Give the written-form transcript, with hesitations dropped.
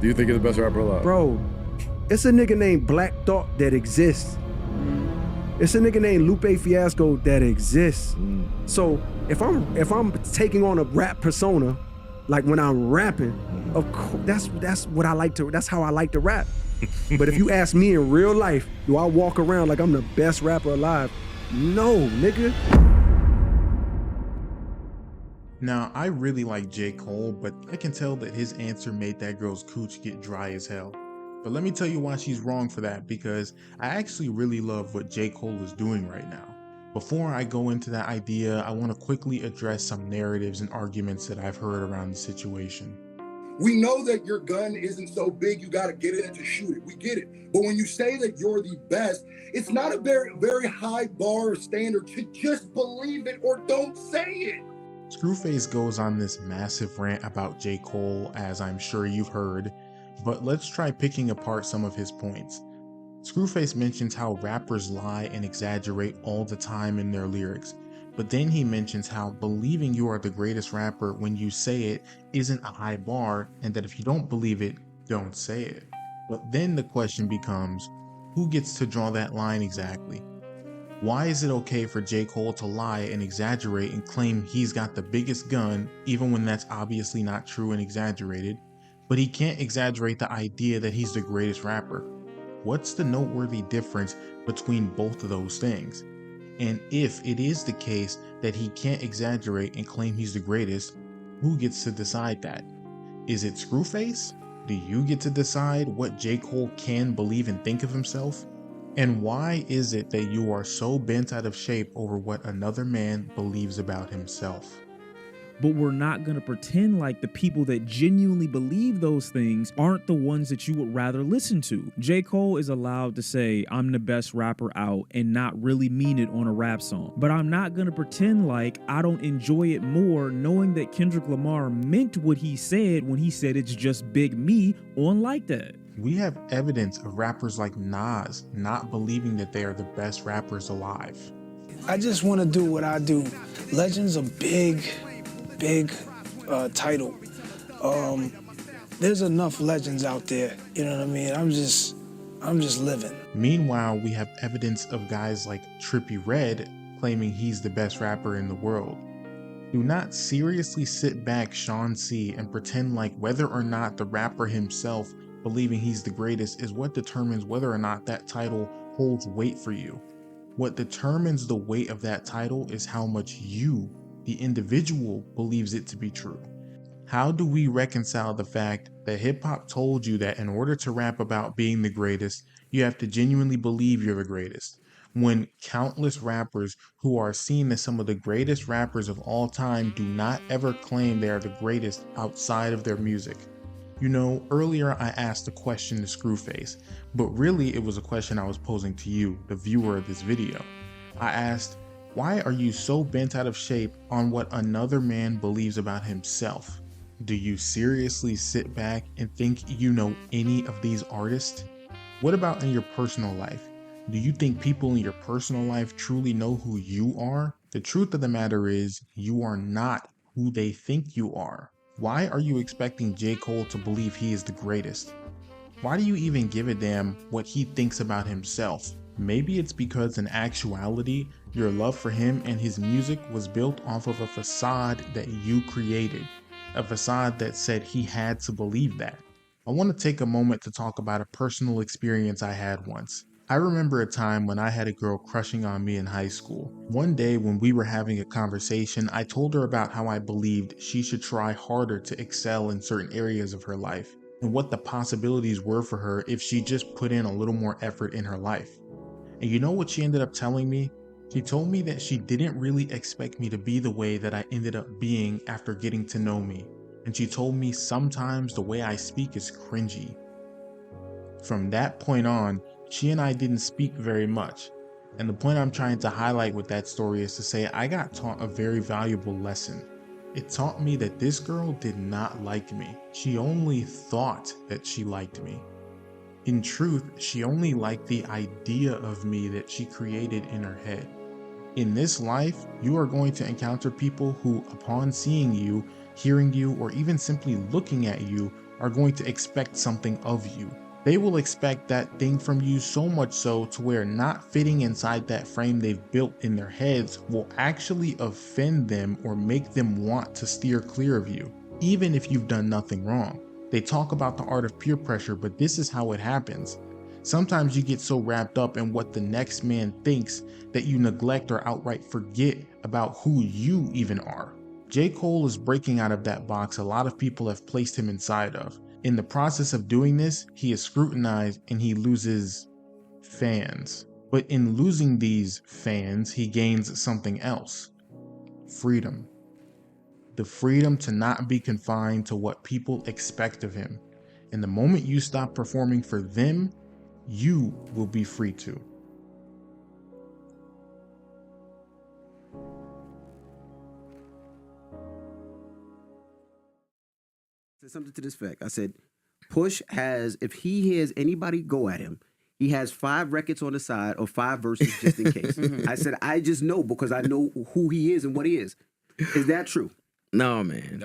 Do you think you're the best rapper alive? Bro, it's a nigga named Black Thought that exists. It's a nigga named Lupe Fiasco that exists. So if I'm taking on a rap persona, like when I'm rapping, of course that's what I like to. That's how I like to rap. But if you ask me in real life, do I walk around like I'm the best rapper alive? No, nigga. Now, I really like J. Cole, but I can tell that his answer made that girl's cooch get dry as hell. But let me tell you why she's wrong for that, because I actually really love what J. Cole is doing right now. Before I go into that idea, I want to quickly address some narratives and arguments that I've heard around the situation. We know that your gun isn't so big, you got to get in it to shoot it. We get it. But when you say that you're the best, it's not a very, very high bar or standard to just believe it or don't say it. Screwface goes on this massive rant about J. Cole, as I'm sure you've heard, but let's try picking apart some of his points. Screwface mentions how rappers lie and exaggerate all the time in their lyrics, but then he mentions how believing you are the greatest rapper when you say it isn't a high bar, and that if you don't believe it, don't say it. But then the question becomes, who gets to draw that line exactly? Why is it okay for J. Cole to lie and exaggerate and claim he's got the biggest gun, even when that's obviously not true and exaggerated, but he can't exaggerate the idea that he's the greatest rapper? What's the noteworthy difference between both of those things? And if it is the case that he can't exaggerate and claim he's the greatest, who gets to decide that? Is it Screwface? Do you get to decide what J. Cole can believe and think of himself? And why is it that you are so bent out of shape over what another man believes about himself? But we're not going to pretend like the people that genuinely believe those things aren't the ones that you would rather listen to. J. Cole is allowed to say, I'm the best rapper out, and not really mean it on a rap song. But I'm not going to pretend like I don't enjoy it more knowing that Kendrick Lamar meant what he said when he said it's just Big Me on Like That. We have evidence of rappers like Nas not believing that they are the best rappers alive. I just want to do what I do. Legend's a big title. There's enough legends out there, you know what I mean? I'm just living. Meanwhile, we have evidence of guys like Trippie Redd claiming he's the best rapper in the world. Do not seriously sit back, Sean C, and pretend like whether or not the rapper himself believing he's the greatest is what determines whether or not that title holds weight for you. What determines the weight of that title is how much you, the individual, believes it to be true. How do we reconcile the fact that hip-hop told you that in order to rap about being the greatest, you have to genuinely believe you're the greatest, when countless rappers who are seen as some of the greatest rappers of all time do not ever claim they are the greatest outside of their music? You know, earlier I asked a question to Screwface, but really it was a question I was posing to you, the viewer of this video. I asked, why are you so bent out of shape on what another man believes about himself? Do you seriously sit back and think you know any of these artists? What about in your personal life? Do you think people in your personal life truly know who you are? The truth of the matter is, you are not who they think you are. Why are you expecting J. Cole to believe he is the greatest? Why do you even give a damn what he thinks about himself? Maybe it's because in actuality, your love for him and his music was built off of a facade that you created. A facade that said he had to believe that. I want to take a moment to talk about a personal experience I had once. I remember a time when I had a girl crushing on me in high school. One day when we were having a conversation, I told her about how I believed she should try harder to excel in certain areas of her life, and what the possibilities were for her if she just put in a little more effort in her life. And you know what she ended up telling me? She told me that she didn't really expect me to be the way that I ended up being after getting to know me. And she told me sometimes the way I speak is cringy. From that point on, she and I didn't speak very much. And the point I'm trying to highlight with that story is to say I got taught a very valuable lesson. It taught me that this girl did not like me. She only thought that she liked me. In truth, she only liked the idea of me that she created in her head. In this life, you are going to encounter people who, upon seeing you, hearing you, or even simply looking at you, are going to expect something of you. They will expect that thing from you, so much so to where not fitting inside that frame they've built in their heads will actually offend them or make them want to steer clear of you, even if you've done nothing wrong. They talk about the art of peer pressure, but this is how it happens. Sometimes you get so wrapped up in what the next man thinks that you neglect or outright forget about who you even are. J. Cole is breaking out of that box a lot of people have placed him inside of. In the process of doing this, he is scrutinized and he loses fans. But in losing these fans, he gains something else: freedom. The freedom to not be confined to what people expect of him. And the moment you stop performing for them, you will be free too. Said something to this effect. I said, Push has, if he hears anybody go at him, he has 5 records on the side or 5 verses just in case. I said, I just know because I know who he is and what he is. Is that true? No, man.